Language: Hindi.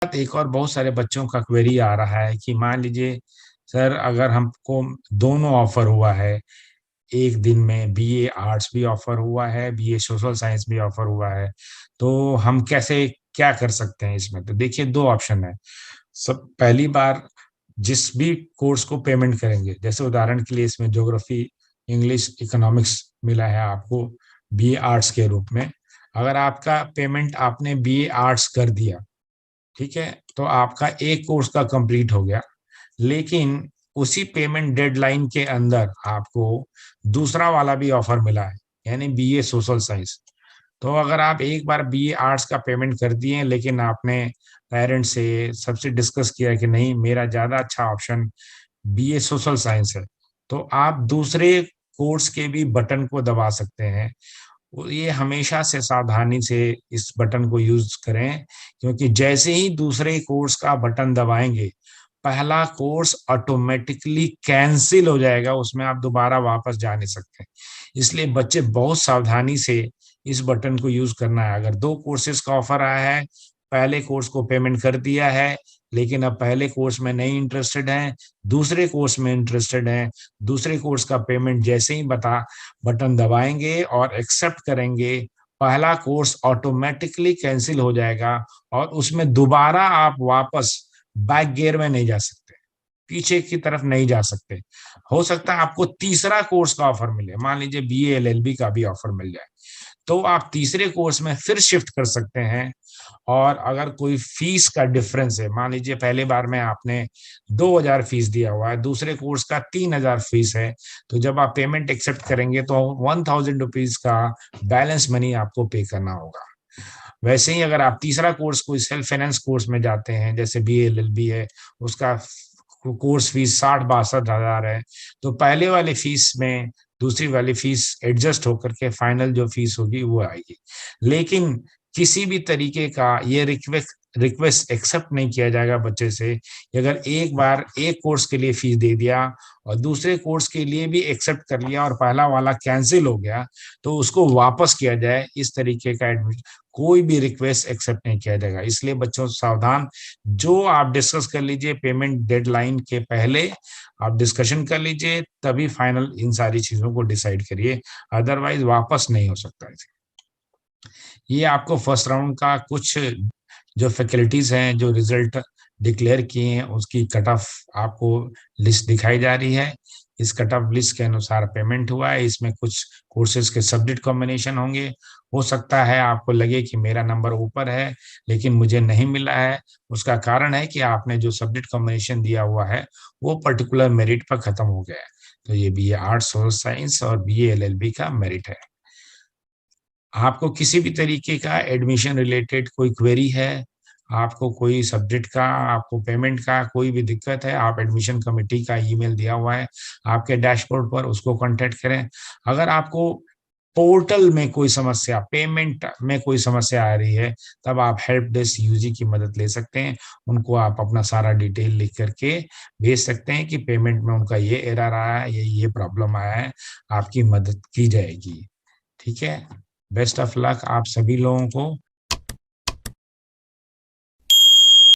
एक और बहुत सारे बच्चों का क्वेरी आ रहा है कि मान लीजिए सर, अगर हमको दोनों ऑफर हुआ है, एक दिन में बीए आर्ट्स भी ऑफर हुआ है, बीए सोशल साइंस भी ऑफर हुआ है, तो हम कैसे क्या कर सकते हैं इसमें? तो देखिए, दो ऑप्शन है। सब पहली बार जिस भी कोर्स को पेमेंट करेंगे, जैसे उदाहरण के लिए इसमें ज्योग्राफी, इंग्लिश, इकोनॉमिक्स मिला है आपको बीए आर्ट्स के रूप में। अगर आपका पेमेंट आपने बीए आर्ट्स कर दिया, ठीक है, तो आपका एक कोर्स का कंप्लीट हो गया। लेकिन उसी पेमेंट डेडलाइन के अंदर आपको दूसरा वाला भी ऑफर मिला है, यानी बीए सोशल साइंस। तो अगर आप एक बार बीए आर्ट्स का पेमेंट कर दिए, लेकिन आपने पेरेंट्स से सबसे डिस्कस किया कि नहीं, मेरा ज्यादा अच्छा ऑप्शन बीए सोशल साइंस है, तो आप दूसरे कोर्स के भी बटन को दबा सकते हैं। ये हमेशा से सावधानी से इस बटन को यूज करें, क्योंकि जैसे ही दूसरे कोर्स का बटन दबाएंगे, पहला कोर्स ऑटोमेटिकली कैंसिल हो जाएगा, उसमें आप दोबारा वापस जा नहीं सकते। इसलिए बच्चे बहुत सावधानी से इस बटन को यूज करना है। अगर दो कोर्सेज का ऑफर आया है, पहले कोर्स को पेमेंट कर दिया है, लेकिन अब पहले कोर्स में नहीं इंटरेस्टेड हैं, दूसरे कोर्स में इंटरेस्टेड हैं, दूसरे कोर्स का पेमेंट जैसे ही बटन दबाएंगे और एक्सेप्ट करेंगे, पहला कोर्स ऑटोमेटिकली कैंसिल हो जाएगा और उसमें दोबारा आप वापस बैक गियर में नहीं जा सकते, पीछे की तरफ नहीं जा सकते। हो सकता है आपको तीसरा कोर्स का ऑफर मिले, मान लीजिए बीए एलएलबी का भी ऑफर मिल जाए, तो आप तीसरे कोर्स में फिर शिफ्ट कर सकते हैं। और अगर कोई फीस का डिफरेंस है, मान लीजिए पहले बार में आपने 2000 फीस दिया हुआ है, दूसरे कोर्स का 3000 फीस है, तो जब आप पेमेंट एक्सेप्ट करेंगे तो 1000 रुपीज का बैलेंस मनी आपको पे करना होगा। वैसे ही अगर आप तीसरा कोर्स कोई सेल्फ फाइनेंस कोर्स में जाते हैं, जैसे बीएलएलबी है, उसका कोर्स फीस 60-62 हजार है, तो पहले वाले फीस में दूसरी वाली फीस एडजस्ट होकर के फाइनल जो फीस होगी वो आएगी। लेकिन किसी भी तरीके का ये रिक्वेस्ट एक्सेप्ट नहीं किया जाएगा बच्चे से कि अगर एक बार एक कोर्स के लिए फीस दे दिया और दूसरे कोर्स के लिए भी एक्सेप्ट कर लिया और पहला वाला कैंसिल हो गया, तो उसको वापस किया जाए, इस तरीके का एडमिट कोई भी रिक्वेस्ट एक्सेप्ट नहीं किया जाएगा। इसलिए बच्चों सावधान, जो आप डिस्कस कर लीजिए पेमेंट डेडलाइन के पहले, आप डिस्कशन कर लीजिए, तभी फाइनल इन सारी चीजों को डिसाइड करिए, अदरवाइज वापस नहीं हो सकता है। ये आपको फर्स्ट राउंड का कुछ जो फैकल्टीज हैं, जो रिजल्ट डिक्लेयर किए हैं, उसकी कट ऑफ आपको लिस्ट दिखाई जा रही है। इस कट ऑफ लिस्ट के अनुसार पेमेंट हुआ है। इसमें कुछ कोर्सेज के सब्जेक्ट कॉम्बिनेशन होंगे। हो सकता है आपको लगे कि मेरा नंबर ऊपर है लेकिन मुझे नहीं मिला है। उसका कारण है कि आपने जो सब्जेक्ट कॉम्बिनेशन दिया हुआ है वो पर्टिकुलर मेरिट पर खत्म हो गया है। तो ये बीए आर्ट्स सोशल साइंस और बीए एलएलबी का मेरिट है। आपको किसी भी तरीके का एडमिशन रिलेटेड कोई क्वेरी है, आपको कोई सब्जेक्ट का, आपको पेमेंट का कोई भी दिक्कत है, आप एडमिशन कमेटी का ईमेल दिया हुआ है आपके डैशबोर्ड पर, उसको कांटेक्ट करें। अगर आपको पोर्टल में कोई समस्या, पेमेंट में कोई समस्या आ रही है, तब आप हेल्प डेस्क यूजी की मदद ले सकते हैं। उनको आप अपना सारा डिटेल लिख करके भेज सकते हैं कि पेमेंट में उनका ये एरर आया है, ये प्रॉब्लम आया है, आपकी मदद की जाएगी। ठीक है, बेस्ट ऑफ लक आप सभी लोगों को।